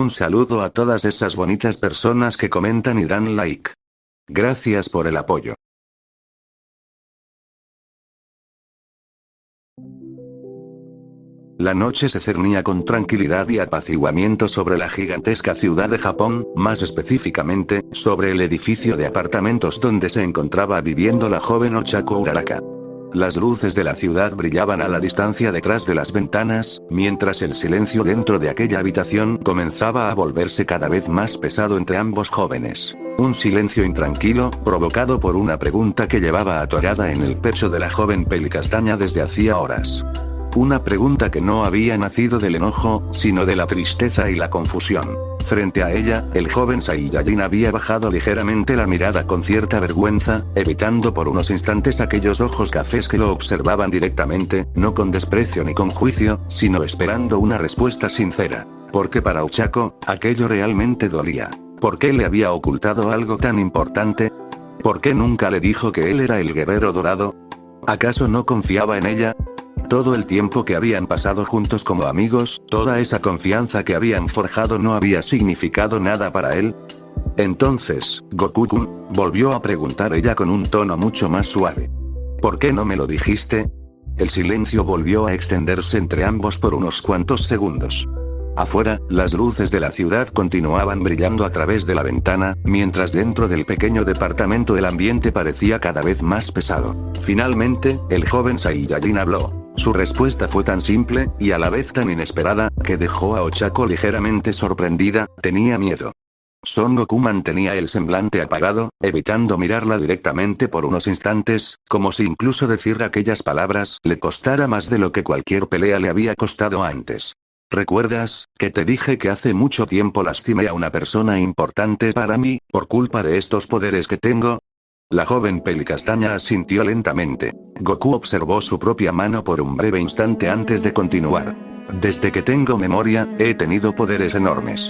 Un saludo a todas esas bonitas personas que comentan y dan like. Gracias por el apoyo. La noche se cernía con tranquilidad y apaciguamiento sobre la gigantesca ciudad de Japón, más específicamente, sobre el edificio de apartamentos donde se encontraba viviendo la joven Ochako Uraraka. Las luces de la ciudad brillaban a la distancia detrás de las ventanas, mientras el silencio dentro de aquella habitación comenzaba a volverse cada vez más pesado entre ambos jóvenes. Un silencio intranquilo, provocado por una pregunta que llevaba atorada en el pecho de la joven pelicastaña desde hacía horas. Una pregunta que no había nacido del enojo, sino de la tristeza y la confusión. Frente a ella, el joven Saiyajin había bajado ligeramente la mirada con cierta vergüenza, evitando por unos instantes aquellos ojos cafés que lo observaban directamente, no con desprecio ni con juicio, sino esperando una respuesta sincera. Porque para Ochako, aquello realmente dolía. ¿Por qué le había ocultado algo tan importante? ¿Por qué nunca le dijo que él era el guerrero dorado? ¿Acaso no confiaba en ella? Todo el tiempo que habían pasado juntos como amigos, toda esa confianza que habían forjado no había significado nada para él. Entonces, Goku-kun, volvió a preguntar ella con un tono mucho más suave. ¿Por qué no me lo dijiste? El silencio volvió a extenderse entre ambos por unos cuantos segundos. Afuera, las luces de la ciudad continuaban brillando a través de la ventana, mientras dentro del pequeño departamento el ambiente parecía cada vez más pesado. Finalmente, el joven Saiyajin habló. Su respuesta fue tan simple, y a la vez tan inesperada, que dejó a Ochako ligeramente sorprendida. Tenía miedo. Son Goku mantenía el semblante apagado, evitando mirarla directamente por unos instantes, como si incluso decir aquellas palabras le costara más de lo que cualquier pelea le había costado antes. ¿Recuerdas, que te dije que hace mucho tiempo lastimé a una persona importante para mí, por culpa de estos poderes que tengo? La joven pelicastaña asintió lentamente. Goku observó su propia mano por un breve instante antes de continuar. Desde que tengo memoria, he tenido poderes enormes.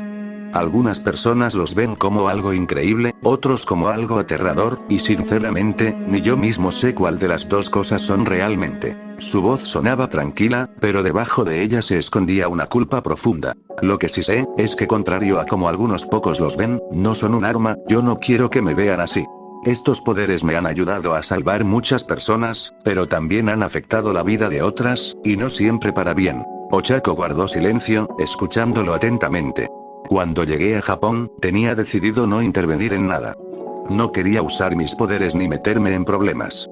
Algunas personas los ven como algo increíble, otros como algo aterrador, y sinceramente, ni yo mismo sé cuál de las dos cosas son realmente. Su voz sonaba tranquila, pero debajo de ella se escondía una culpa profunda. Lo que sí sé, es que contrario a como algunos pocos los ven, no son un arma, yo no quiero que me vean así. Estos poderes me han ayudado a salvar muchas personas, pero también han afectado la vida de otras, y no siempre para bien. Ochako guardó silencio, escuchándolo atentamente. Cuando llegué a Japón, tenía decidido no intervenir en nada. No quería usar mis poderes ni meterme en problemas.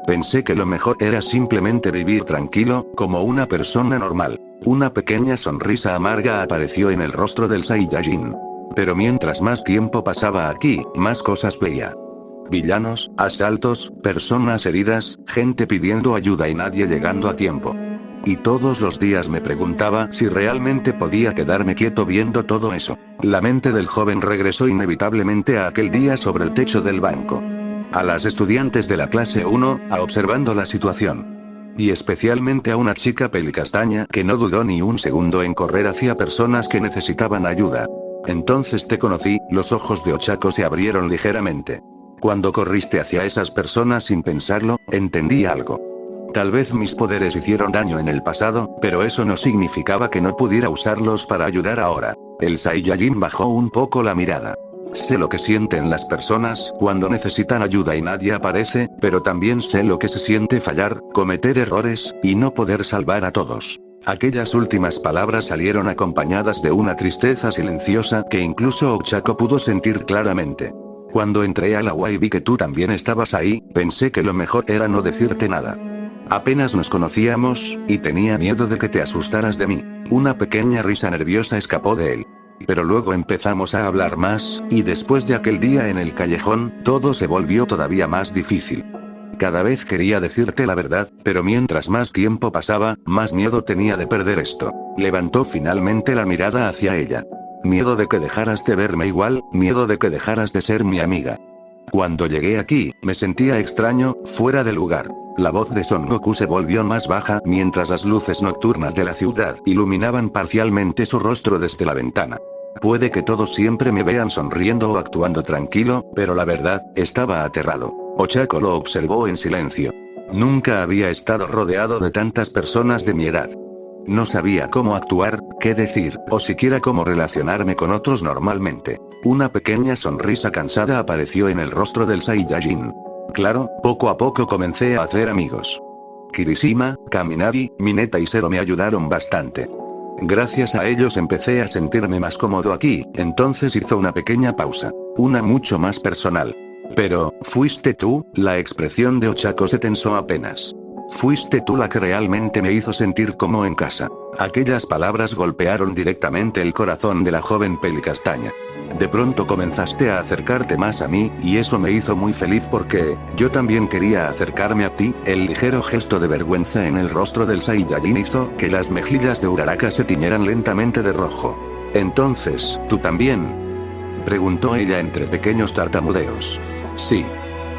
Pensé que lo mejor era simplemente vivir tranquilo, como una persona normal. Una pequeña sonrisa amarga apareció en el rostro del Saiyajin. Pero mientras más tiempo pasaba aquí, más cosas veía. Villanos, asaltos, personas heridas, gente pidiendo ayuda y nadie llegando a tiempo. Y todos los días me preguntaba si realmente podía quedarme quieto viendo todo eso. La mente del joven regresó inevitablemente a aquel día sobre el techo del banco. A las estudiantes de la clase 1, observando la situación. Y especialmente a una chica pelicastaña que no dudó ni un segundo en correr hacia personas que necesitaban ayuda. Entonces te conocí, los ojos de Ochako se abrieron ligeramente. Cuando corriste hacia esas personas sin pensarlo, entendí algo. Tal vez mis poderes hicieron daño en el pasado, pero eso no significaba que no pudiera usarlos para ayudar ahora. El Saiyajin bajó un poco la mirada. Sé lo que sienten las personas cuando necesitan ayuda y nadie aparece, pero también sé lo que se siente fallar, cometer errores, y no poder salvar a todos. Aquellas últimas palabras salieron acompañadas de una tristeza silenciosa que incluso Ochako pudo sentir claramente. Cuando entré al agua y vi que tú también estabas ahí, pensé que lo mejor era no decirte nada. Apenas nos conocíamos, y tenía miedo de que te asustaras de mí. Una pequeña risa nerviosa escapó de él. Pero luego empezamos a hablar más, y después de aquel día en el callejón, todo se volvió todavía más difícil. Cada vez quería decirte la verdad, pero mientras más tiempo pasaba, más miedo tenía de perder esto. Levantó finalmente la mirada hacia ella. Miedo de que dejaras de verme igual, miedo de que dejaras de ser mi amiga. Cuando llegué aquí, me sentía extraño, fuera de lugar. La voz de Son Goku se volvió más baja mientras las luces nocturnas de la ciudad iluminaban parcialmente su rostro desde la ventana. Puede que todos siempre me vean sonriendo o actuando tranquilo, pero la verdad, estaba aterrado. Ochako lo observó en silencio. Nunca había estado rodeado de tantas personas de mi edad. No sabía cómo actuar, qué decir, o siquiera cómo relacionarme con otros normalmente. Una pequeña sonrisa cansada apareció en el rostro del Saiyajin. Claro, poco a poco comencé a hacer amigos. Kirishima, Kaminari, Mineta y Zero me ayudaron bastante. Gracias a ellos empecé a sentirme más cómodo aquí, entonces hizo una pequeña pausa. Una mucho más personal. Pero, ¿fuiste tú? La expresión de Ochako se tensó apenas. Fuiste tú la que realmente me hizo sentir como en casa. Aquellas palabras golpearon directamente el corazón de la joven pelicastaña. De pronto comenzaste a acercarte más a mí, y eso me hizo muy feliz porque, yo también quería acercarme a ti. El ligero gesto de vergüenza en el rostro del Saiyajin hizo que las mejillas de Uraraka se tiñeran lentamente de rojo. Entonces, ¿tú también? Preguntó ella entre pequeños tartamudeos. Sí.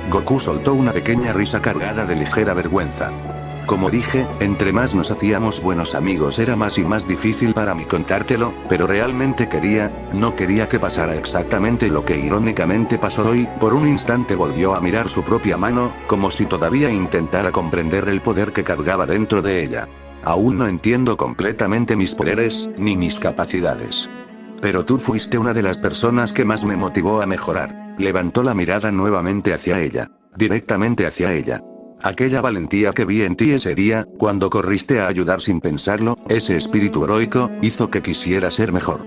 Goku soltó una pequeña risa cargada de ligera vergüenza. Como dije, entre más nos hacíamos buenos amigos era más y más difícil para mí contártelo, pero realmente no quería que pasara exactamente lo que irónicamente pasó hoy. Por un instante volvió a mirar su propia mano, como si todavía intentara comprender el poder que cargaba dentro de ella. Aún no entiendo completamente mis poderes, ni mis capacidades. Pero tú fuiste una de las personas que más me motivó a mejorar. Levantó la mirada nuevamente hacia ella. Directamente hacia ella. Aquella valentía que vi en ti ese día, cuando corriste a ayudar sin pensarlo, ese espíritu heroico, hizo que quisiera ser mejor.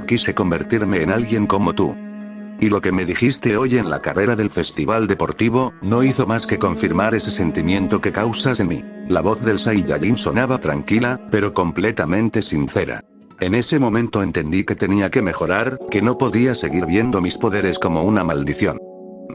Quise convertirme en alguien como tú. Y lo que me dijiste hoy en la carrera del festival deportivo, no hizo más que confirmar ese sentimiento que causas en mí. La voz del Saiyajin sonaba tranquila, pero completamente sincera. En ese momento entendí que tenía que mejorar, que no podía seguir viendo mis poderes como una maldición.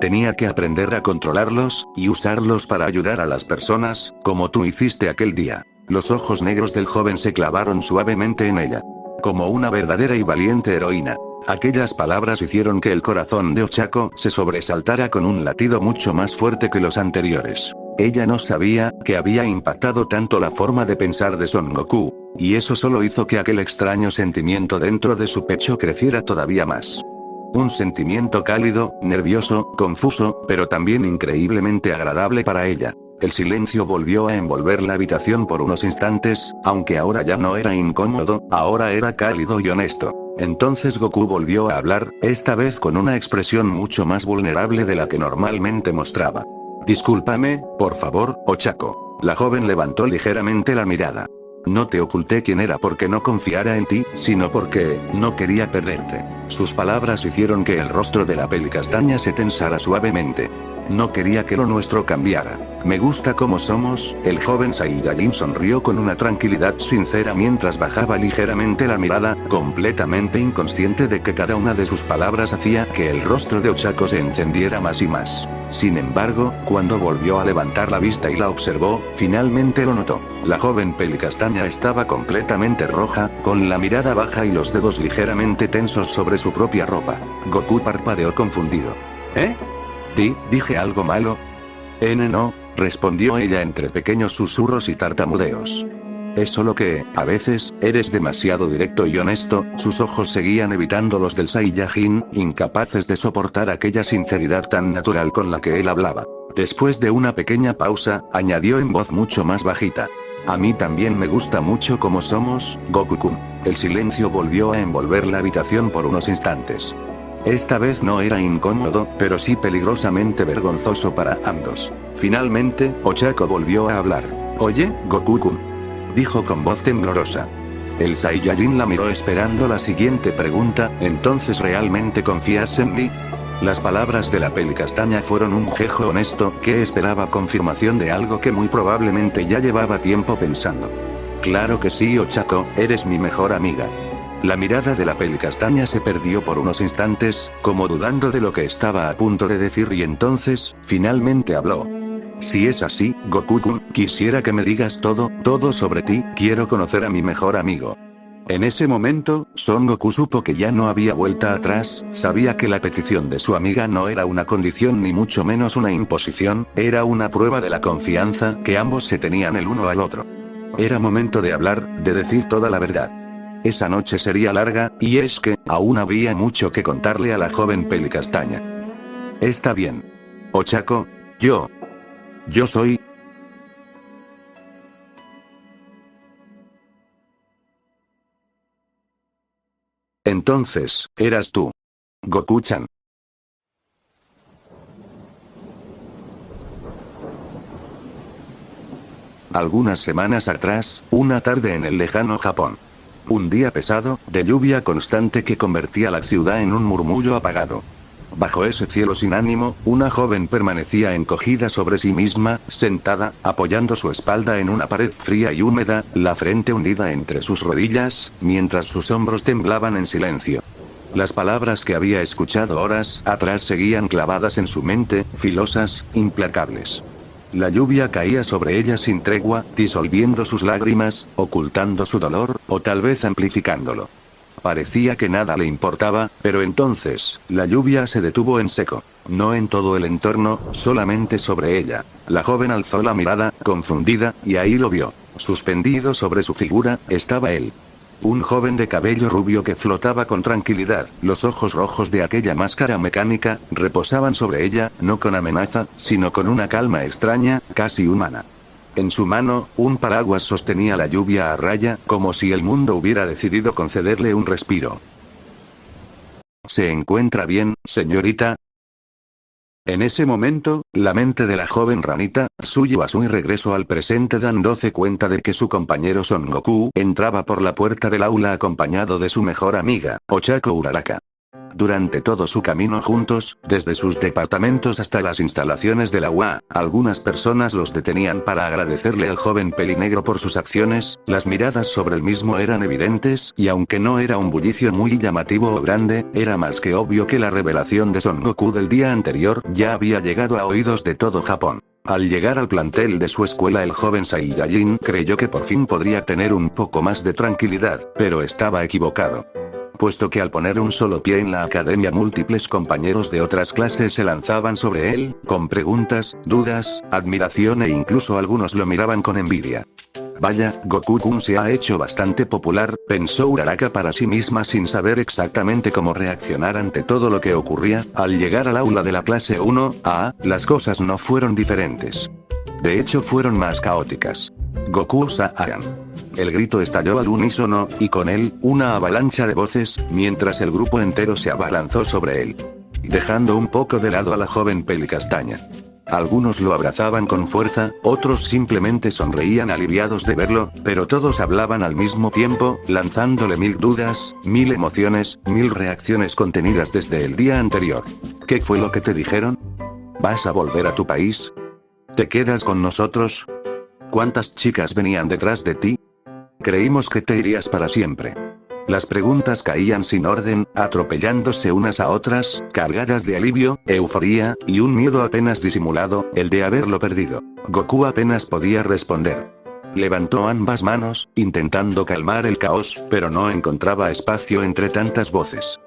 Tenía que aprender a controlarlos, y usarlos para ayudar a las personas, como tú hiciste aquel día. Los ojos negros del joven se clavaron suavemente en ella. Como una verdadera y valiente heroína. Aquellas palabras hicieron que el corazón de Ochako se sobresaltara con un latido mucho más fuerte que los anteriores. Ella no sabía que había impactado tanto la forma de pensar de Son Goku, y eso solo hizo que aquel extraño sentimiento dentro de su pecho creciera todavía más. Un sentimiento cálido, nervioso, confuso, pero también increíblemente agradable para ella. El silencio volvió a envolver la habitación por unos instantes, aunque ahora ya no era incómodo, ahora era cálido y honesto. Entonces Goku volvió a hablar, esta vez con una expresión mucho más vulnerable de la que normalmente mostraba. Discúlpame, por favor, Ochako. La joven levantó ligeramente la mirada. No te oculté quién era porque no confiara en ti, sino porque no quería perderte. Sus palabras hicieron que el rostro de la pelicastaña se tensara suavemente. No quería que lo nuestro cambiara. Me gusta como somos. El joven Saiyajin sonrió con una tranquilidad sincera mientras bajaba ligeramente la mirada, completamente inconsciente de que cada una de sus palabras hacía que el rostro de Ochako se encendiera más y más. Sin embargo, cuando volvió a levantar la vista y la observó, finalmente lo notó. La joven pelicastaña estaba completamente roja, con la mirada baja y los dedos ligeramente tensos sobre su propia ropa. Goku parpadeó confundido. ¿Eh? ¿Dije algo malo? No, respondió ella entre pequeños susurros y tartamudeos. Es solo que, a veces, eres demasiado directo y honesto. Sus ojos seguían evitando los del Saiyajin, incapaces de soportar aquella sinceridad tan natural con la que él hablaba. Después de una pequeña pausa, añadió en voz mucho más bajita. A mí también me gusta mucho como somos, Goku-kun. El silencio volvió a envolver la habitación por unos instantes. Esta vez no era incómodo, pero sí peligrosamente vergonzoso para ambos. Finalmente, Ochako volvió a hablar. Oye, Goku-kun. Dijo con voz temblorosa. El Saiyajin la miró esperando la siguiente pregunta, ¿entonces realmente confías en mí? Las palabras de la pelicastaña fueron un jejo honesto que esperaba confirmación de algo que muy probablemente ya llevaba tiempo pensando. Claro que sí, Ochako, eres mi mejor amiga. La mirada de la pelicastaña se perdió por unos instantes, como dudando de lo que estaba a punto de decir y entonces, finalmente habló. Si es así, Goku-kun, quisiera que me digas todo sobre ti, quiero conocer a mi mejor amigo. En ese momento, Son Goku supo que ya no había vuelta atrás, sabía que la petición de su amiga no era una condición ni mucho menos una imposición, era una prueba de la confianza que ambos se tenían el uno al otro. Era momento de hablar, de decir toda la verdad. Esa noche sería larga, y es que, aún había mucho que contarle a la joven pelicastaña. Está bien. Ochako, yo soy... Entonces, eras tú. Goku-chan. Algunas semanas atrás, una tarde en el lejano Japón. Un día pesado, de lluvia constante que convertía la ciudad en un murmullo apagado. Bajo ese cielo sin ánimo, una joven permanecía encogida sobre sí misma, sentada, apoyando su espalda en una pared fría y húmeda, la frente hundida entre sus rodillas, mientras sus hombros temblaban en silencio. Las palabras que había escuchado horas atrás seguían clavadas en su mente, filosas, implacables. La lluvia caía sobre ella sin tregua, disolviendo sus lágrimas, ocultando su dolor, o tal vez amplificándolo. Parecía que nada le importaba, pero entonces, la lluvia se detuvo en seco. No en todo el entorno, solamente sobre ella. La joven alzó la mirada, confundida, y ahí lo vio. Suspendido sobre su figura, estaba él. Un joven de cabello rubio que flotaba con tranquilidad, los ojos rojos de aquella máscara mecánica, reposaban sobre ella, no con amenaza, sino con una calma extraña, casi humana. En su mano, un paraguas sostenía la lluvia a raya, como si el mundo hubiera decidido concederle un respiro. ¿Se encuentra bien, señorita? En ese momento, la mente de la joven ranita, Suyu Asui regresó al presente dándose cuenta de que su compañero Son Goku entraba por la puerta del aula acompañado de su mejor amiga, Ochako Uraraka. Durante todo su camino juntos, desde sus departamentos hasta las instalaciones de la UA, algunas personas los detenían para agradecerle al joven pelinegro por sus acciones, las miradas sobre el mismo eran evidentes, y aunque no era un bullicio muy llamativo o grande, era más que obvio que la revelación de Son Goku del día anterior ya había llegado a oídos de todo Japón. Al llegar al plantel de su escuela el joven Saiyajin creyó que por fin podría tener un poco más de tranquilidad, pero estaba equivocado. Puesto que al poner un solo pie en la academia múltiples compañeros de otras clases se lanzaban sobre él, con preguntas, dudas, admiración e incluso algunos lo miraban con envidia. Vaya, Goku-kun se ha hecho bastante popular, pensó Uraraka para sí misma sin saber exactamente cómo reaccionar ante todo lo que ocurría. Al llegar al aula de la clase 1A, las cosas no fueron diferentes. De hecho fueron más caóticas. Goku-san. El grito estalló al unísono, y con él, una avalancha de voces, mientras el grupo entero se abalanzó sobre él. Dejando un poco de lado a la joven pelicastaña. Algunos lo abrazaban con fuerza, otros simplemente sonreían aliviados de verlo, pero todos hablaban al mismo tiempo, lanzándole mil dudas, mil emociones, mil reacciones contenidas desde el día anterior. ¿Qué fue lo que te dijeron? ¿Vas a volver a tu país? ¿Te quedas con nosotros? ¿Cuántas chicas venían detrás de ti? Creímos que te irías para siempre. Las preguntas caían sin orden, atropellándose unas a otras, cargadas de alivio, euforía, y un miedo apenas disimulado, el de haberlo perdido. Goku apenas podía responder. Levantó ambas manos, intentando calmar el caos, pero no encontraba espacio entre tantas voces.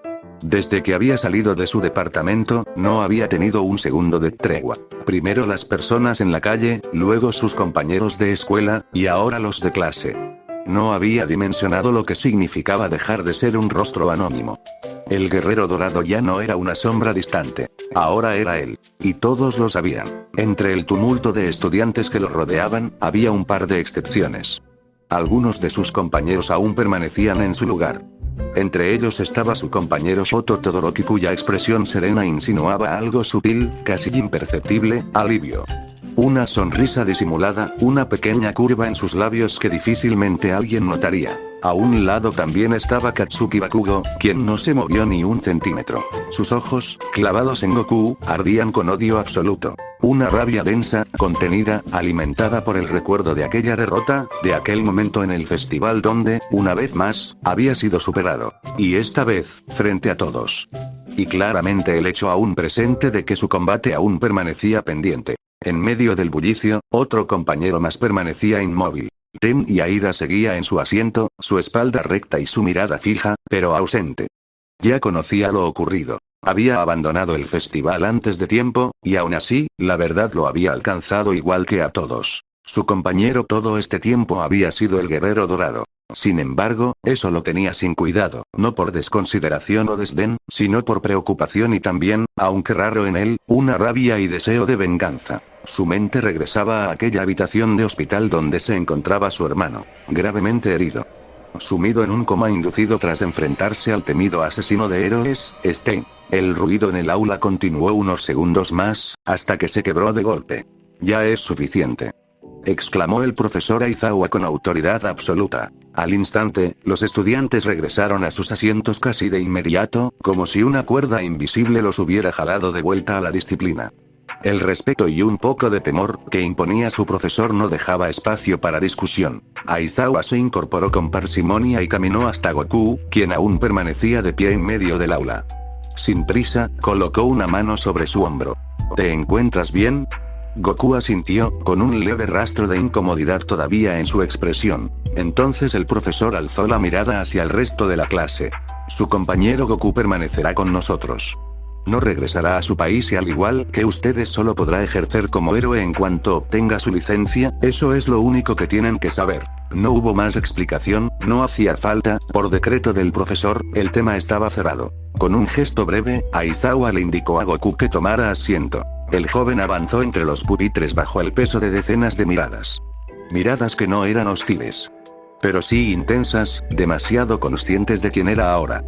Desde que había salido de su departamento, no había tenido un segundo de tregua. Primero las personas en la calle, luego sus compañeros de escuela, y ahora los de clase. No había dimensionado lo que significaba dejar de ser un rostro anónimo. El guerrero dorado ya no era una sombra distante. Ahora era él. Y todos lo sabían. Entre el tumulto de estudiantes que lo rodeaban, había un par de excepciones. Algunos de sus compañeros aún permanecían en su lugar. Entre ellos estaba su compañero Shoto Todoroki cuya expresión serena insinuaba algo sutil, casi imperceptible, alivio. Una sonrisa disimulada, una pequeña curva en sus labios que difícilmente alguien notaría. A un lado también estaba Katsuki Bakugo, quien no se movió ni un centímetro. Sus ojos, clavados en Goku, ardían con odio absoluto. Una rabia densa, contenida, alimentada por el recuerdo de aquella derrota, de aquel momento en el festival donde, una vez más, había sido superado. Y esta vez, frente a todos. Y claramente el hecho aún presente de que su combate aún permanecía pendiente. En medio del bullicio, otro compañero más permanecía inmóvil. Ten y Aida seguía en su asiento, su espalda recta y su mirada fija, pero ausente. Ya conocía lo ocurrido. Había abandonado el festival antes de tiempo, y aún así, la verdad lo había alcanzado igual que a todos. Su compañero todo este tiempo había sido el guerrero dorado. Sin embargo, eso lo tenía sin cuidado, no por desconsideración o desdén, sino por preocupación y también, aunque raro en él, una rabia y deseo de venganza. Su mente regresaba a aquella habitación de hospital donde se encontraba su hermano, gravemente herido. sumido en un coma inducido tras enfrentarse al temido asesino de héroes, El ruido en el aula continuó unos segundos más, hasta que se quebró de golpe. «Ya es suficiente», exclamó el profesor Aizawa con autoridad absoluta. Al instante, los estudiantes regresaron a sus asientos casi de inmediato, como si una cuerda invisible los hubiera jalado de vuelta a la disciplina. El respeto y un poco de temor que imponía su profesor no dejaba espacio para discusión. Aizawa se incorporó con parsimonia y caminó hasta Goku, quien aún permanecía de pie en medio del aula. Sin prisa, colocó una mano sobre su hombro. «¿Te encuentras bien?». Goku asintió, con un leve rastro de incomodidad todavía en su expresión. Entonces el profesor alzó la mirada hacia el resto de la clase. «Su compañero Goku permanecerá con nosotros. No regresará a su país y al igual que ustedes solo podrá ejercer como héroe en cuanto obtenga su licencia, eso es lo único que tienen que saber». No hubo más explicación, no hacía falta, por decreto del profesor, el tema estaba cerrado. Con un gesto breve, Aizawa le indicó a Goku que tomara asiento. El joven avanzó entre los pupitres bajo el peso de decenas de miradas. Miradas que no eran hostiles, pero sí intensas, demasiado conscientes de quién era ahora.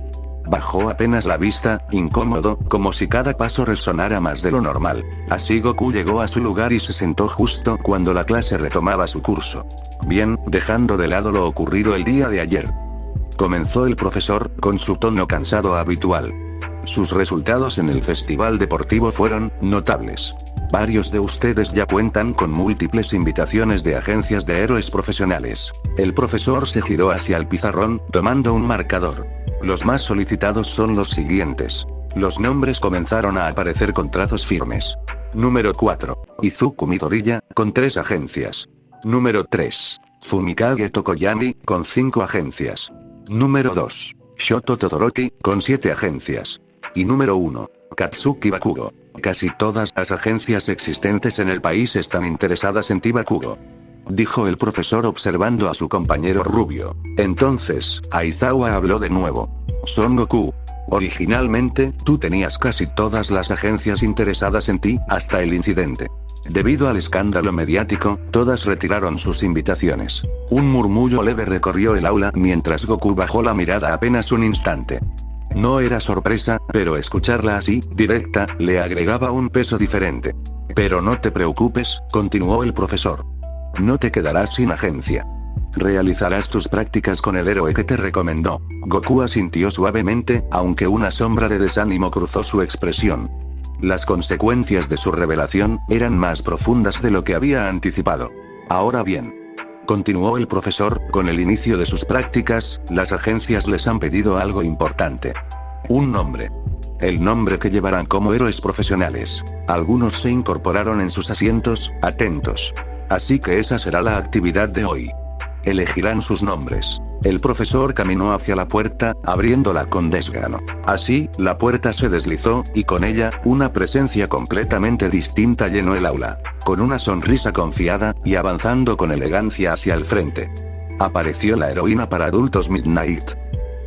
Bajó apenas la vista, incómodo, como si cada paso resonara más de lo normal. Así Goku llegó a su lugar y se sentó justo cuando la clase retomaba su curso. «Bien, dejando de lado lo ocurrido el día de ayer», comenzó el profesor, con su tono cansado habitual. «Sus resultados en el festival deportivo fueron notables. Varios de ustedes ya cuentan con múltiples invitaciones de agencias de héroes profesionales». El profesor se giró hacia el pizarrón, tomando un marcador. «Los más solicitados son los siguientes». Los nombres comenzaron a aparecer con trazos firmes. Número 4. Izuku Midoriya, con 3 agencias. Número 3. Fumikage Tokoyami, con 5 agencias. Número 2. Shoto Todoroki, con 7 agencias. Y número 1. Katsuki Bakugo. Casi todas las agencias existentes en el país están interesadas en ti, Bakugo», dijo el profesor observando a su compañero rubio. Entonces, Aizawa habló de nuevo. «Son Goku. Originalmente, tú tenías casi todas las agencias interesadas en ti, hasta el incidente. Debido al escándalo mediático, todas retiraron sus invitaciones». Un murmullo leve recorrió el aula mientras Goku bajó la mirada apenas un instante. No era sorpresa, pero escucharla así, directa, le agregaba un peso diferente. «Pero no te preocupes», continuó el profesor. «No te quedarás sin agencia. Realizarás tus prácticas con el héroe que te recomendó». Goku asintió suavemente, aunque una sombra de desánimo cruzó su expresión. Las consecuencias de su revelación eran más profundas de lo que había anticipado. «Ahora bien», continuó el profesor, «con el inicio de sus prácticas, las agencias les han pedido algo importante. Un nombre. El nombre que llevarán como héroes profesionales». Algunos se incorporaron en sus asientos, atentos. «Así que esa será la actividad de hoy. Elegirán sus nombres». El profesor caminó hacia la puerta, abriéndola con desgano. Así, la puerta se deslizó, y con ella, una presencia completamente distinta llenó el aula. Con una sonrisa confiada, y avanzando con elegancia hacia el frente, apareció la heroína para adultos Midnight.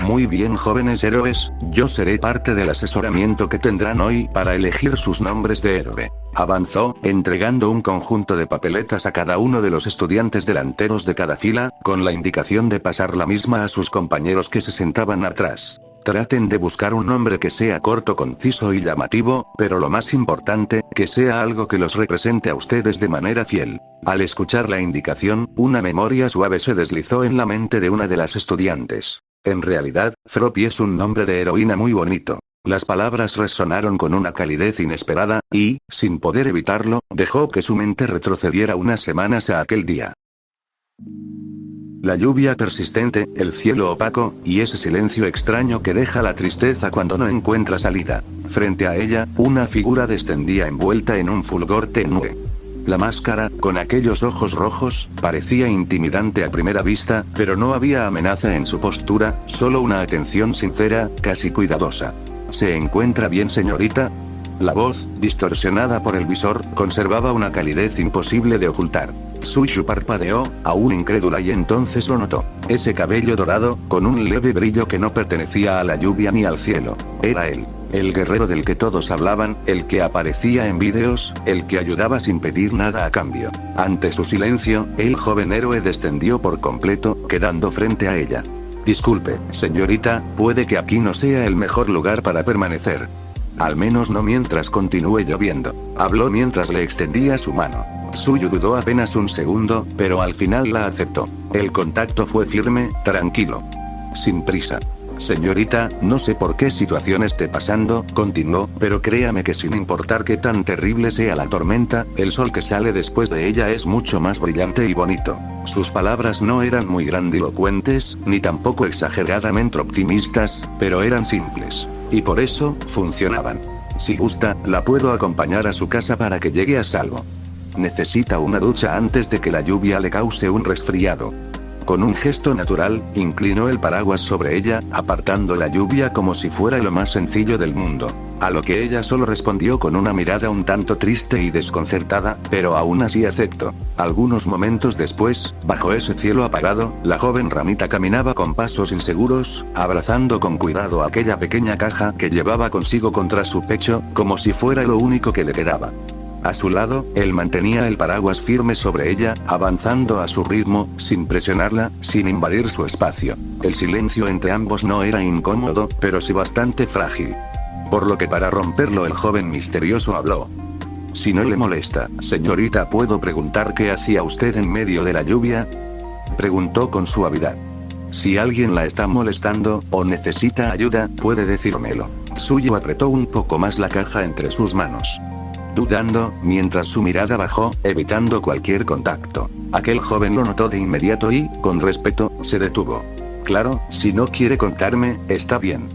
«Muy bien, jóvenes héroes, yo seré parte del asesoramiento que tendrán hoy para elegir sus nombres de héroe». Avanzó, entregando un conjunto de papeletas a cada uno de los estudiantes delanteros de cada fila, con la indicación de pasar la misma a sus compañeros que se sentaban atrás. «Traten de buscar un nombre que sea corto, conciso y llamativo, pero lo más importante, que sea algo que los represente a ustedes de manera fiel». Al escuchar la indicación, una memoria suave se deslizó en la mente de una de las estudiantes. En realidad, Froppy es un nombre de heroína muy bonito. Las palabras resonaron con una calidez inesperada, y, sin poder evitarlo, dejó que su mente retrocediera unas semanas a aquel día. La lluvia persistente, el cielo opaco, y ese silencio extraño que deja la tristeza cuando no encuentra salida. Frente a ella, una figura descendía envuelta en un fulgor tenue. La máscara, con aquellos ojos rojos, parecía intimidante a primera vista, pero no había amenaza en su postura, solo una atención sincera, casi cuidadosa. «¿Se encuentra bien, señorita?». La voz, distorsionada por el visor, conservaba una calidez imposible de ocultar. Tsushu parpadeó, aún incrédula, y entonces lo notó. Ese cabello dorado, con un leve brillo que no pertenecía a la lluvia ni al cielo. Era él. El guerrero del que todos hablaban, el que aparecía en vídeos, el que ayudaba sin pedir nada a cambio. Ante su silencio, el joven héroe descendió por completo, quedando frente a ella. Disculpe, señorita, puede que aquí no sea el mejor lugar para permanecer. Al menos no mientras continúe lloviendo. Habló mientras le extendía su mano. Suyu dudó apenas un segundo, pero al final la aceptó. El contacto fue firme, tranquilo. Sin prisa. Señorita, no sé por qué situación esté pasando, continuó, pero créame que sin importar qué tan terrible sea la tormenta, el sol que sale después de ella es mucho más brillante y bonito. Sus palabras no eran muy grandilocuentes, ni tampoco exageradamente optimistas, pero eran simples. Y por eso, funcionaban. Si gusta, la puedo acompañar a su casa para que llegue a salvo. Necesita una ducha antes de que la lluvia le cause un resfriado. Con un gesto natural, inclinó el paraguas sobre ella, apartando la lluvia como si fuera lo más sencillo del mundo. A lo que ella solo respondió con una mirada un tanto triste y desconcertada, pero aún así aceptó. Algunos momentos después, bajo ese cielo apagado, la joven ramita caminaba con pasos inseguros, abrazando con cuidado aquella pequeña caja que llevaba consigo contra su pecho, como si fuera lo único que le quedaba. A su lado, él mantenía el paraguas firme sobre ella, avanzando a su ritmo, sin presionarla, sin invadir su espacio. El silencio entre ambos no era incómodo, pero sí bastante frágil. Por lo que para romperlo el joven misterioso habló. Si no le molesta, señorita, ¿puedo preguntar qué hacía usted en medio de la lluvia? Preguntó con suavidad. Si alguien la está molestando, o necesita ayuda, puede decírmelo. Suyu apretó un poco más la caja entre sus manos. Dudando, mientras su mirada bajó, evitando cualquier contacto. Aquel joven lo notó de inmediato y, con respeto, se detuvo. Claro, si no quiere contarme, está bien.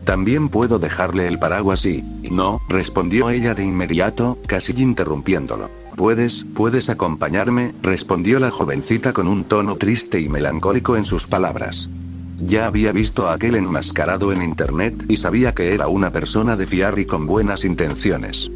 También puedo dejarle el paraguas y... No, respondió ella de inmediato, casi interrumpiéndolo. Puedes acompañarme, respondió la jovencita con un tono triste y melancólico en sus palabras. Ya había visto a aquel enmascarado en internet y sabía que era una persona de fiar y con buenas intenciones.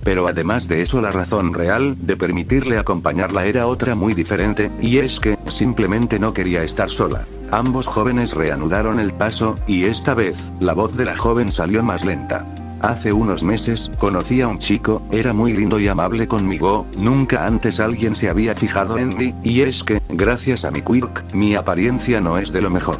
Pero además de eso, la razón real de permitirle acompañarla era otra muy diferente, y es que, simplemente no quería estar sola. Ambos jóvenes reanudaron el paso, y esta vez, la voz de la joven salió más lenta. Hace unos meses, conocí a un chico, era muy lindo y amable conmigo, nunca antes alguien se había fijado en mí, y es que, gracias a mi quirk, mi apariencia no es de lo mejor.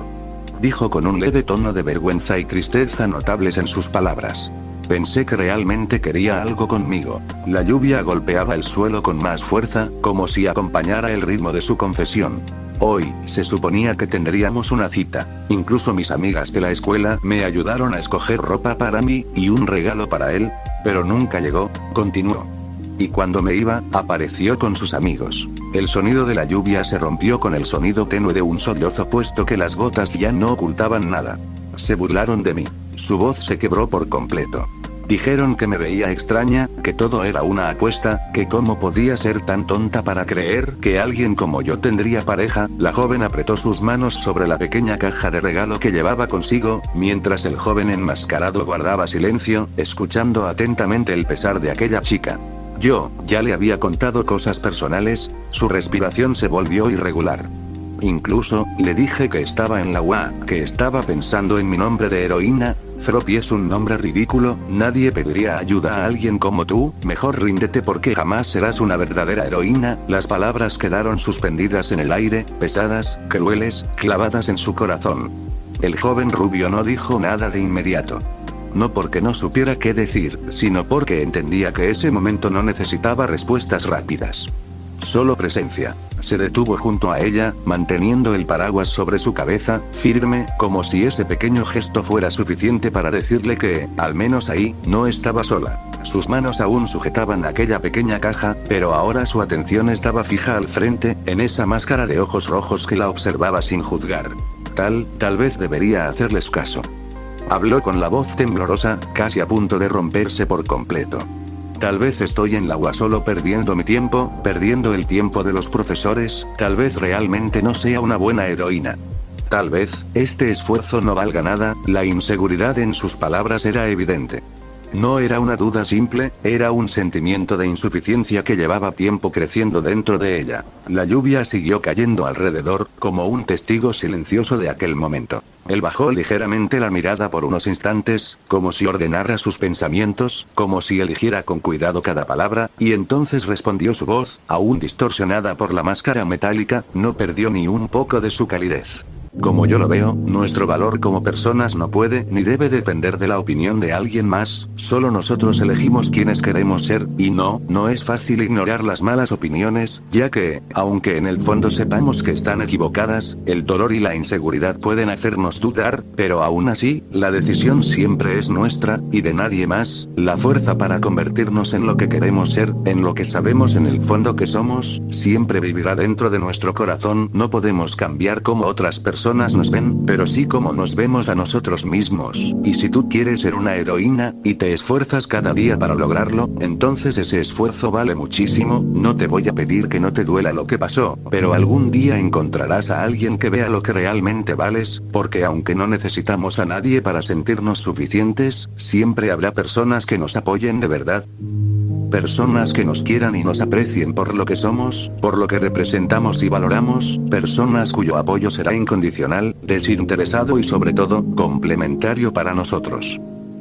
Dijo con un leve tono de vergüenza y tristeza notables en sus palabras. Pensé que realmente quería algo conmigo. La lluvia golpeaba el suelo con más fuerza, como si acompañara el ritmo de su confesión. Hoy, se suponía que tendríamos una cita. Incluso mis amigas de la escuela me ayudaron a escoger ropa para mí, y un regalo para él. Pero nunca llegó, continuó. Y cuando me iba, apareció con sus amigos. El sonido de la lluvia se rompió con el sonido tenue de un sollozo, puesto que las gotas ya no ocultaban nada. Se burlaron de mí. Su voz se quebró por completo. Dijeron que me veía extraña, que todo era una apuesta, que cómo podía ser tan tonta para creer que alguien como yo tendría pareja. La joven apretó sus manos sobre la pequeña caja de regalo que llevaba consigo, mientras el joven enmascarado guardaba silencio, escuchando atentamente el pesar de aquella chica. Yo, ya le había contado cosas personales, su respiración se volvió irregular. Incluso, le dije que estaba en la UA, que estaba pensando en mi nombre de heroína. Froppy es un nombre ridículo, nadie pediría ayuda a alguien como tú, mejor ríndete porque jamás serás una verdadera heroína. Las palabras quedaron suspendidas en el aire, pesadas, crueles, clavadas en su corazón. El joven rubio no dijo nada de inmediato. No porque no supiera qué decir, sino porque entendía que ese momento no necesitaba respuestas rápidas. Solo presencia. Se detuvo junto a ella, manteniendo el paraguas sobre su cabeza, firme, como si ese pequeño gesto fuera suficiente para decirle que, al menos ahí, no estaba sola. Sus manos aún sujetaban aquella pequeña caja, pero ahora su atención estaba fija al frente, en esa máscara de ojos rojos que la observaba sin juzgar. Tal vez debería hacerles caso. Habló con la voz temblorosa, casi a punto de romperse por completo. Tal vez estoy en la UA solo perdiendo mi tiempo, perdiendo el tiempo de los profesores, tal vez realmente no sea una buena heroína. Tal vez, este esfuerzo no valga nada. La inseguridad en sus palabras era evidente. No era una duda simple, era un sentimiento de insuficiencia que llevaba tiempo creciendo dentro de ella. La lluvia siguió cayendo alrededor, como un testigo silencioso de aquel momento. Él bajó ligeramente la mirada por unos instantes, como si ordenara sus pensamientos, como si eligiera con cuidado cada palabra, y entonces respondió. Su voz, aún distorsionada por la máscara metálica, no perdió ni un poco de su calidez. Como yo lo veo, nuestro valor como personas no puede ni debe depender de la opinión de alguien más, solo nosotros elegimos quiénes queremos ser, y no es fácil ignorar las malas opiniones, ya que, aunque en el fondo sepamos que están equivocadas, el dolor y la inseguridad pueden hacernos dudar, pero aún así, la decisión siempre es nuestra, y de nadie más. La fuerza para convertirnos en lo que queremos ser, en lo que sabemos en el fondo que somos, siempre vivirá dentro de nuestro corazón. No podemos cambiar cómo otras personas nos ven, pero sí cómo nos vemos a nosotros mismos. Y si tú quieres ser una heroína, y te esfuerzas cada día para lograrlo, entonces ese esfuerzo vale muchísimo. No te voy a pedir que no te duela lo que pasó, pero algún día encontrarás a alguien que vea lo que realmente vales, porque aunque no necesitamos a nadie para sentirnos suficientes, siempre habrá personas que nos apoyen de verdad. Personas que nos quieran y nos aprecien por lo que somos, por lo que representamos y valoramos, personas cuyo apoyo será incondicional, desinteresado y sobre todo, complementario para nosotros.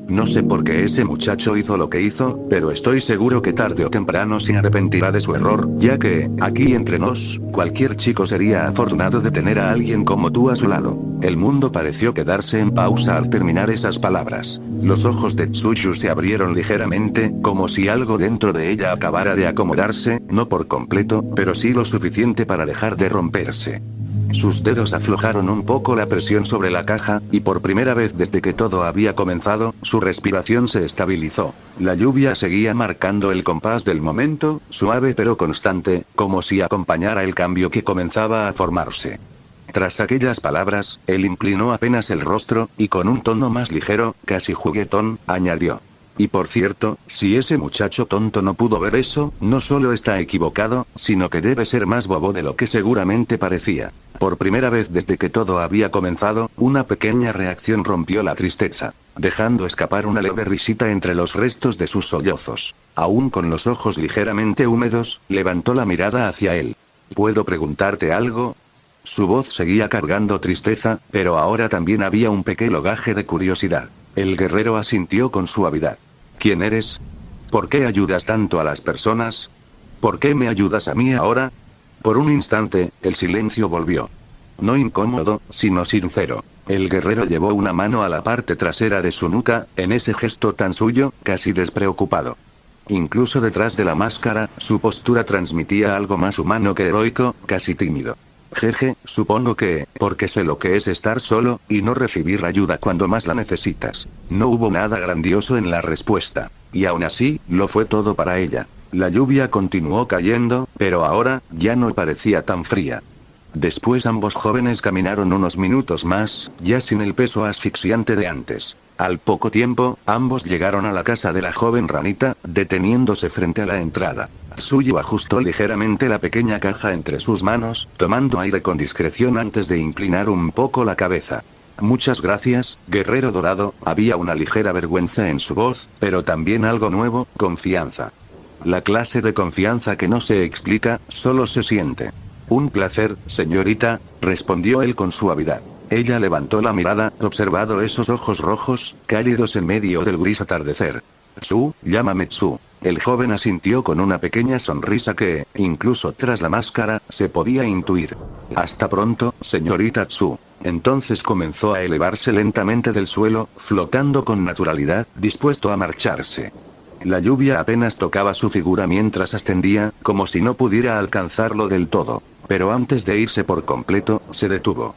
No sé por qué ese muchacho hizo lo que hizo, pero estoy seguro que tarde o temprano se arrepentirá de su error, ya que, aquí entre nos, cualquier chico sería afortunado de tener a alguien como tú a su lado. El mundo pareció quedarse en pausa al terminar esas palabras. Los ojos de Tsuyu se abrieron ligeramente, como si algo dentro de ella acabara de acomodarse, no por completo, pero sí lo suficiente para dejar de romperse. Sus dedos aflojaron un poco la presión sobre la caja, y por primera vez desde que todo había comenzado, su respiración se estabilizó. La lluvia seguía marcando el compás del momento, suave pero constante, como si acompañara el cambio que comenzaba a formarse. Tras aquellas palabras, él inclinó apenas el rostro, y con un tono más ligero, casi juguetón, añadió: y por cierto, si ese muchacho tonto no pudo ver eso, no solo está equivocado, sino que debe ser más bobo de lo que seguramente parecía. Por primera vez desde que todo había comenzado, una pequeña reacción rompió la tristeza, dejando escapar una leve risita entre los restos de sus sollozos. Aún con los ojos ligeramente húmedos, levantó la mirada hacia él. ¿Puedo preguntarte algo? Su voz seguía cargando tristeza, pero ahora también había un pequeño gaje de curiosidad. El guerrero asintió con suavidad. ¿Quién eres? ¿Por qué ayudas tanto a las personas? ¿Por qué me ayudas a mí ahora? Por un instante, el silencio volvió. No incómodo, sino sincero. El guerrero llevó una mano a la parte trasera de su nuca, en ese gesto tan suyo, casi despreocupado. Incluso detrás de la máscara, su postura transmitía algo más humano que heroico, casi tímido. Jeje, supongo que, porque sé lo que es estar solo, y no recibir ayuda cuando más la necesitas. No hubo nada grandioso en la respuesta. Y aún así, lo fue todo para ella. La lluvia continuó cayendo, pero ahora, ya no parecía tan fría. Después ambos jóvenes caminaron unos minutos más, ya sin el peso asfixiante de antes. Al poco tiempo, ambos llegaron a la casa de la joven ranita, deteniéndose frente a la entrada. Tsuyu ajustó ligeramente la pequeña caja entre sus manos, tomando aire con discreción antes de inclinar un poco la cabeza. Muchas gracias, guerrero dorado. Había una ligera vergüenza en su voz, pero también algo nuevo, confianza. La clase de confianza que no se explica, solo se siente. Un placer, señorita, respondió él con suavidad. Ella levantó la mirada, observando esos ojos rojos, cálidos en medio del gris atardecer. Tsu, llámame Tsu. El joven asintió con una pequeña sonrisa que, incluso tras la máscara, se podía intuir. Hasta pronto, señorita Tsu. Entonces comenzó a elevarse lentamente del suelo, flotando con naturalidad, dispuesto a marcharse. La lluvia apenas tocaba su figura mientras ascendía, como si no pudiera alcanzarlo del todo. Pero antes de irse por completo, se detuvo.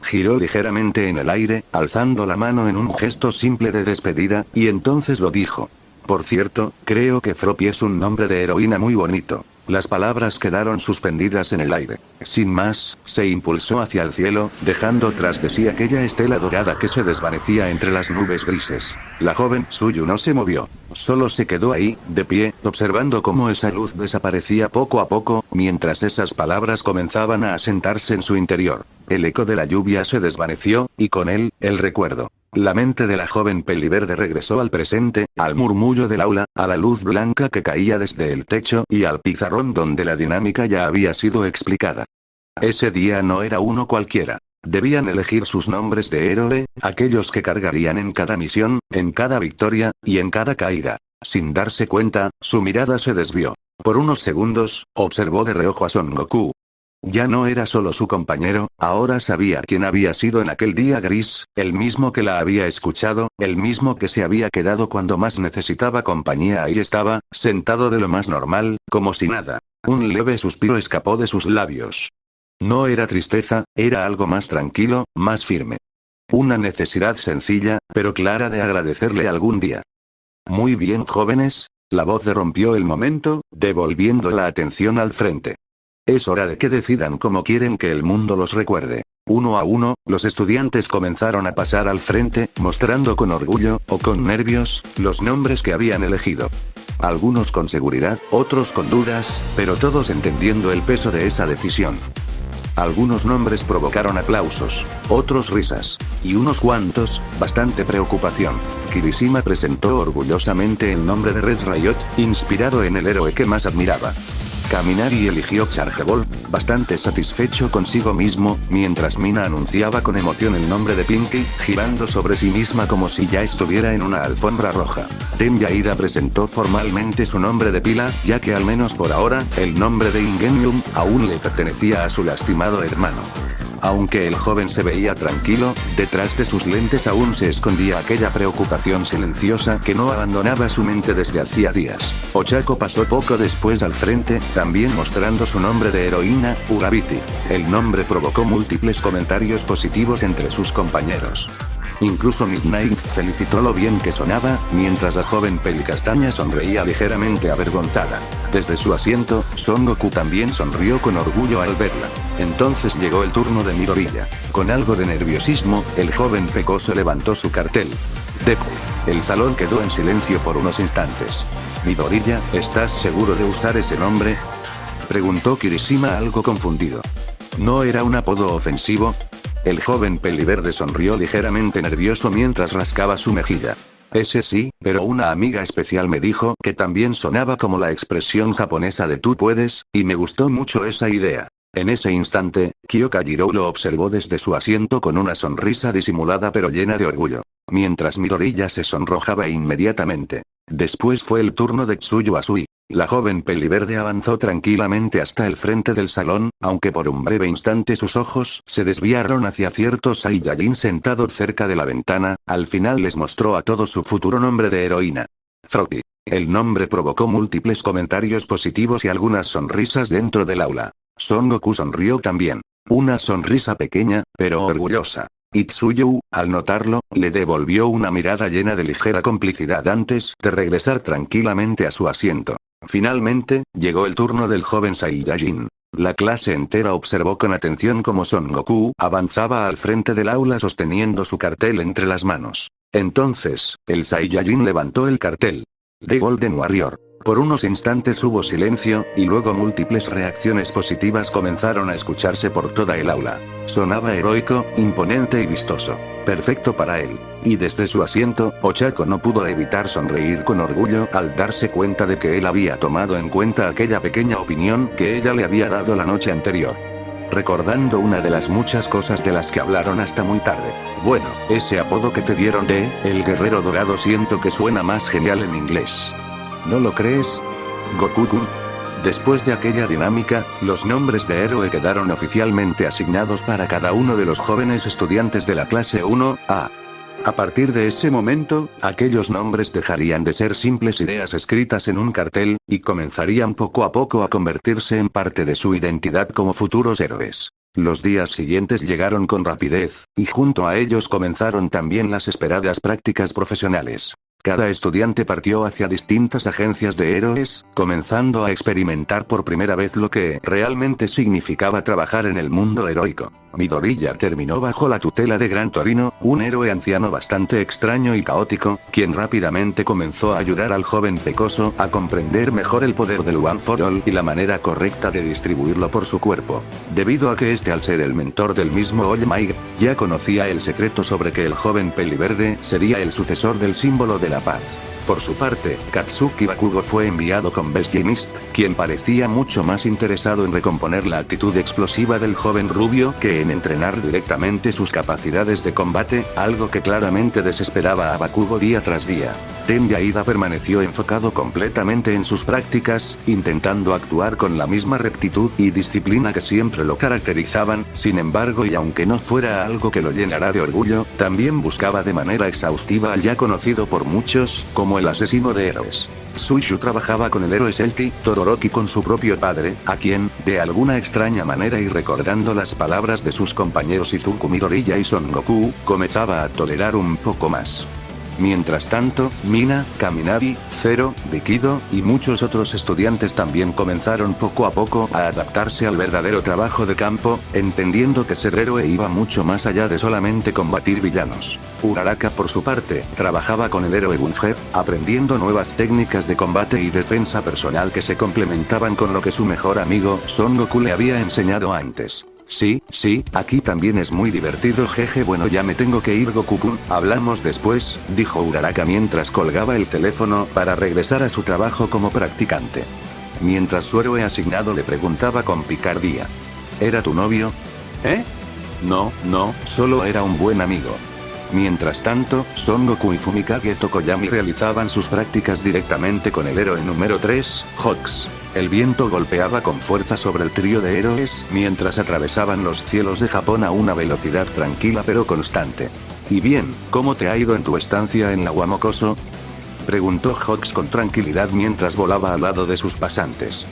Giró ligeramente en el aire, alzando la mano en un gesto simple de despedida, y entonces lo dijo. Por cierto, creo que Froppy es un nombre de heroína muy bonito. Las palabras quedaron suspendidas en el aire. Sin más, se impulsó hacia el cielo, dejando tras de sí aquella estela dorada que se desvanecía entre las nubes grises. La joven Tsuyu no se movió. Solo se quedó ahí, de pie, observando cómo esa luz desaparecía poco a poco, mientras esas palabras comenzaban a asentarse en su interior. El eco de la lluvia se desvaneció, y con él, el recuerdo. La mente de la joven peliverde regresó al presente, al murmullo del aula, a la luz blanca que caía desde el techo y al pizarrón donde la dinámica ya había sido explicada. Ese día no era uno cualquiera. Debían elegir sus nombres de héroe, aquellos que cargarían en cada misión, en cada victoria, y en cada caída. Sin darse cuenta, su mirada se desvió. Por unos segundos, observó de reojo a Son Goku. Ya no era solo su compañero, ahora sabía quién había sido en aquel día gris, el mismo que la había escuchado, el mismo que se había quedado cuando más necesitaba compañía. Ahí estaba, sentado de lo más normal, como si nada. Un leve suspiro escapó de sus labios. No era tristeza, era algo más tranquilo, más firme. Una necesidad sencilla, pero clara de agradecerle algún día. Muy bien, jóvenes, la voz rompió el momento, devolviendo la atención al frente. Es hora de que decidan cómo quieren que el mundo los recuerde. Uno a uno, los estudiantes comenzaron a pasar al frente, mostrando con orgullo, o con nervios, los nombres que habían elegido. Algunos con seguridad, otros con dudas, pero todos entendiendo el peso de esa decisión. Algunos nombres provocaron aplausos, otros risas, y unos cuantos, bastante preocupación. Kirishima presentó orgullosamente el nombre de Red Riot, inspirado en el héroe que más admiraba. Kaminari eligió Chargeball, bastante satisfecho consigo mismo, mientras Mina anunciaba con emoción el nombre de Pinky, girando sobre sí misma como si ya estuviera en una alfombra roja. Tenyaida presentó formalmente su nombre de pila, ya que al menos por ahora, el nombre de Ingenium, aún le pertenecía a su lastimado hermano. Aunque el joven se veía tranquilo, detrás de sus lentes aún se escondía aquella preocupación silenciosa que no abandonaba su mente desde hacía días. Ochako pasó poco después al frente, también mostrando su nombre de heroína, Urabiti. El nombre provocó múltiples comentarios positivos entre sus compañeros. Incluso Midnight felicitó lo bien que sonaba, mientras la joven pelicastaña sonreía ligeramente avergonzada. Desde su asiento, Son Goku también sonrió con orgullo al verla. Entonces llegó el turno de Midoriya. Con algo de nerviosismo, el joven pecoso levantó su cartel. Deku. El salón quedó en silencio por unos instantes. Midoriya, ¿estás seguro de usar ese nombre?, preguntó Kirishima algo confundido. ¿No era un apodo ofensivo? El joven peliverde sonrió ligeramente nervioso mientras rascaba su mejilla. Ese sí, pero una amiga especial me dijo que también sonaba como la expresión japonesa de tú puedes, y me gustó mucho esa idea. En ese instante, Kyokajiro lo observó desde su asiento con una sonrisa disimulada pero llena de orgullo. Mientras Midoriya se sonrojaba inmediatamente. Después fue el turno de Tsuyu Asui. La joven peliverde avanzó tranquilamente hasta el frente del salón, aunque por un breve instante sus ojos se desviaron hacia cierto Saiyajin sentado cerca de la ventana. Al final les mostró a todos su futuro nombre de heroína. Froggy. El nombre provocó múltiples comentarios positivos y algunas sonrisas dentro del aula. Son Goku sonrió también. Una sonrisa pequeña, pero orgullosa. Y Tsuyu, al notarlo, le devolvió una mirada llena de ligera complicidad antes de regresar tranquilamente a su asiento. Finalmente, llegó el turno del joven Saiyajin. La clase entera observó con atención cómo Son Goku avanzaba al frente del aula sosteniendo su cartel entre las manos. Entonces, el Saiyajin levantó el cartel. The Golden Warrior. Por unos instantes hubo silencio, y luego múltiples reacciones positivas comenzaron a escucharse por toda el aula. Sonaba heroico, imponente y vistoso. Perfecto para él. Y desde su asiento, Ochako no pudo evitar sonreír con orgullo al darse cuenta de que él había tomado en cuenta aquella pequeña opinión que ella le había dado la noche anterior. Recordando una de las muchas cosas de las que hablaron hasta muy tarde. Bueno, ese apodo que te dieron de El Guerrero Dorado siento que suena más genial en inglés. ¿No lo crees, Goku-kun? Después de aquella dinámica, los nombres de héroe quedaron oficialmente asignados para cada uno de los jóvenes estudiantes de la clase 1A. A partir de ese momento, aquellos nombres dejarían de ser simples ideas escritas en un cartel, y comenzarían poco a poco a convertirse en parte de su identidad como futuros héroes. Los días siguientes llegaron con rapidez, y junto a ellos comenzaron también las esperadas prácticas profesionales. Cada estudiante partió hacia distintas agencias de héroes, comenzando a experimentar por primera vez lo que realmente significaba trabajar en el mundo heroico. Midoriya terminó bajo la tutela de Gran Torino, un héroe anciano bastante extraño y caótico, quien rápidamente comenzó a ayudar al joven pecoso a comprender mejor el poder del One for All y la manera correcta de distribuirlo por su cuerpo. Debido a que este, al ser el mentor del mismo All Might, ya conocía el secreto sobre que el joven peliverde sería el sucesor del símbolo de la paz. Por su parte, Katsuki Bakugo fue enviado con Best Jeanist, quien parecía mucho más interesado en recomponer la actitud explosiva del joven rubio que en entrenar directamente sus capacidades de combate, algo que claramente desesperaba a Bakugo día tras día. Tengen Ida permaneció enfocado completamente en sus prácticas, intentando actuar con la misma rectitud y disciplina que siempre lo caracterizaban. Sin embargo, y aunque no fuera algo que lo llenara de orgullo, también buscaba de manera exhaustiva al ya conocido por muchos como el asesino de héroes. Suishu trabajaba con el héroe Selkie, Todoroki con su propio padre, a quien, de alguna extraña manera y recordando las palabras de sus compañeros Izuku Midoriya y Son Goku, comenzaba a tolerar un poco más. Mientras tanto, Mina, Kaminari, Zero, Bikido, y muchos otros estudiantes también comenzaron poco a poco a adaptarse al verdadero trabajo de campo, entendiendo que ser héroe iba mucho más allá de solamente combatir villanos. Uraraka por su parte, trabajaba con el héroe Bunhead, aprendiendo nuevas técnicas de combate y defensa personal que se complementaban con lo que su mejor amigo, Son Goku le había enseñado antes. Sí, aquí también es muy divertido, jeje. Bueno, ya me tengo que ir, Goku-kun, hablamos después, dijo Uraraka mientras colgaba el teléfono para regresar a su trabajo como practicante. Mientras su héroe asignado le preguntaba con picardía: ¿Era tu novio? ¿Eh? No, solo era un buen amigo. Mientras tanto, Son Goku y Fumikage Tokoyami realizaban sus prácticas directamente con el héroe número 3, Hawks. El viento golpeaba con fuerza sobre el trío de héroes mientras atravesaban los cielos de Japón a una velocidad tranquila pero constante. ¿Y bien, cómo te ha ido en tu estancia en la Wano Koso?, preguntó Hawks con tranquilidad mientras volaba al lado de sus pasantes.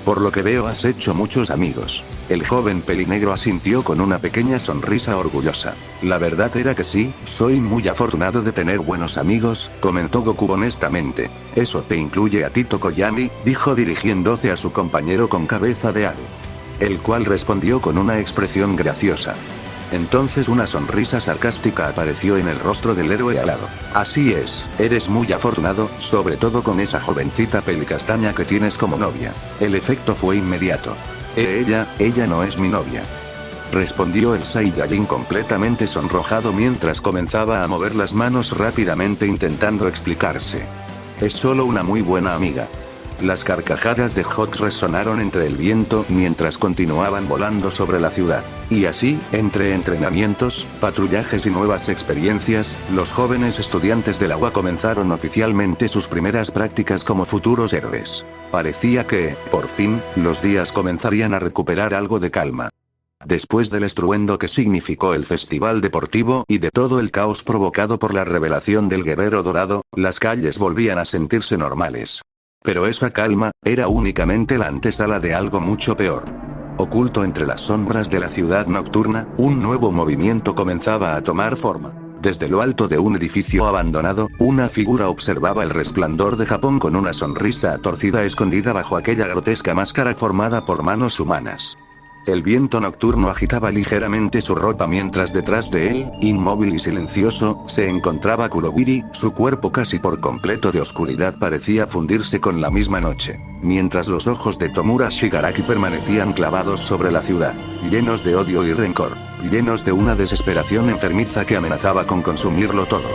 Por lo que veo has hecho muchos amigos. El joven pelinegro asintió con una pequeña sonrisa orgullosa. La verdad era que sí, soy muy afortunado de tener buenos amigos, comentó Goku honestamente. Eso te incluye a ti, Tokoyami, dijo dirigiéndose a su compañero con cabeza de ave. El cual respondió con una expresión graciosa. Entonces una sonrisa sarcástica apareció en el rostro del héroe alado. Así es, eres muy afortunado, sobre todo con esa jovencita pelicastaña que tienes como novia. El efecto fue inmediato. Ella no es mi novia, respondió el Saiyajin completamente sonrojado mientras comenzaba a mover las manos rápidamente intentando explicarse. Es solo una muy buena amiga. Las carcajadas de Hawks resonaron entre el viento mientras continuaban volando sobre la ciudad. Y así, entre entrenamientos, patrullajes y nuevas experiencias, los jóvenes estudiantes del agua comenzaron oficialmente sus primeras prácticas como futuros héroes. Parecía que, por fin, los días comenzarían a recuperar algo de calma. Después del estruendo que significó el festival deportivo y de todo el caos provocado por la revelación del guerrero dorado, las calles volvían a sentirse normales. Pero esa calma, era únicamente la antesala de algo mucho peor. Oculto entre las sombras de la ciudad nocturna, un nuevo movimiento comenzaba a tomar forma. Desde lo alto de un edificio abandonado, una figura observaba el resplandor de Japón con una sonrisa torcida escondida bajo aquella grotesca máscara formada por manos humanas. El viento nocturno agitaba ligeramente su ropa mientras detrás de él, inmóvil y silencioso, se encontraba Kurogiri, su cuerpo casi por completo de oscuridad parecía fundirse con la misma noche, mientras los ojos de Tomura Shigaraki permanecían clavados sobre la ciudad, llenos de odio y rencor, llenos de una desesperación enfermiza que amenazaba con consumirlo todo.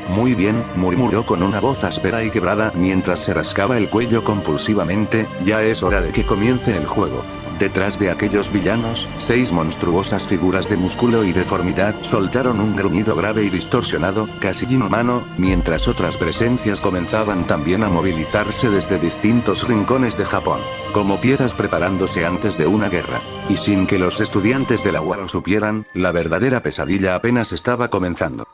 Muy bien, murmuró con una voz áspera y quebrada mientras se rascaba el cuello compulsivamente, ya es hora de que comience el juego. Detrás de aquellos villanos, 6 monstruosas figuras de músculo y deformidad soltaron un gruñido grave y distorsionado, casi inhumano, mientras otras presencias comenzaban también a movilizarse desde distintos rincones de Japón, como piezas preparándose antes de una guerra. Y sin que los estudiantes de la UA lo supieran, la verdadera pesadilla apenas estaba comenzando.